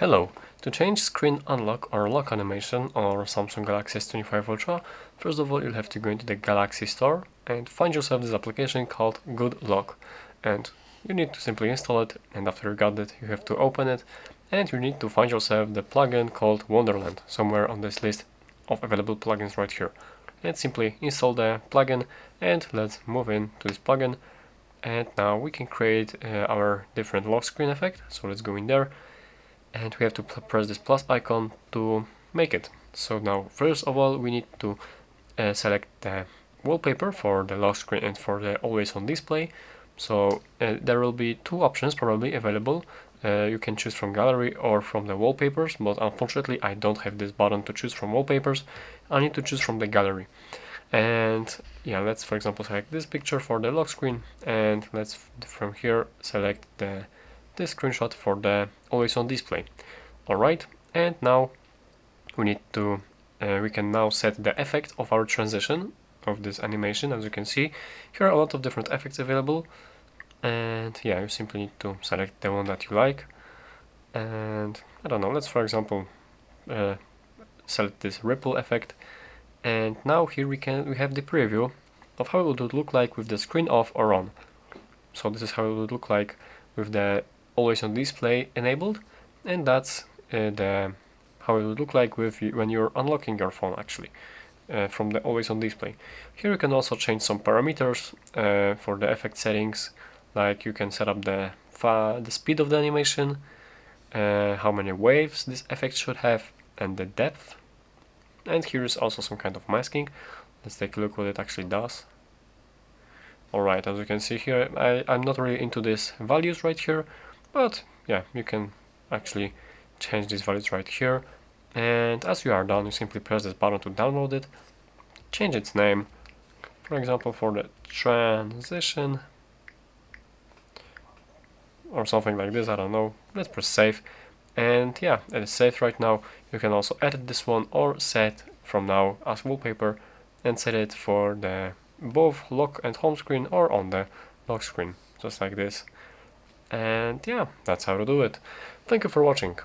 Hello! To change screen unlock or lock animation on our Samsung Galaxy S25 Ultra, first of all you'll have to go into the Galaxy Store and find yourself this application called Good Lock. And you need to simply install it, and after you got it you have to open it, and you need to find yourself the plugin called Wonderland somewhere on this list of available plugins right here. And simply install the plugin, and let's move in to this plugin. And now we can create our different lock screen effect, so let's go in there. And we have to press this plus icon to make it. So now first of all we need to select the wallpaper for the lock screen and for the always on display. So there will be two options probably available. You can choose from gallery or from the wallpapers, but unfortunately I don't have this button to choose from wallpapers. I need to choose from the gallery. And yeah, let's for example select this picture for the lock screen, and let's from here select this screenshot for the always on display. Alright, and now we need to we can now set the effect of our transition of this animation. As you can see, here are a lot of different effects available, and yeah, you simply need to select the one that you like. And I don't know, let's for example select this ripple effect, and now here we have the preview of how it would look like with the screen off or on. So this is how it would look like with the always on display enabled, and that's how it would look like when you're unlocking your phone actually from the always on display. Here you can also change some parameters for the effect settings, like you can set up the speed of the animation, how many waves this effect should have, and the depth. And here is also some kind of masking. Let's take a look what it actually does. Alright, as you can see here, I'm not really into these values right here, but yeah, you can actually change these values right here. And as you are done, you simply press this button to download it, change its name, for example for the transition, or something like this, I don't know. Let's press save, and yeah, it is saved right now. You can also edit this one or set from now as wallpaper and set it for the both lock and home screen or on the lock screen, just like this. And yeah, that's how to do it. Thank you for watching.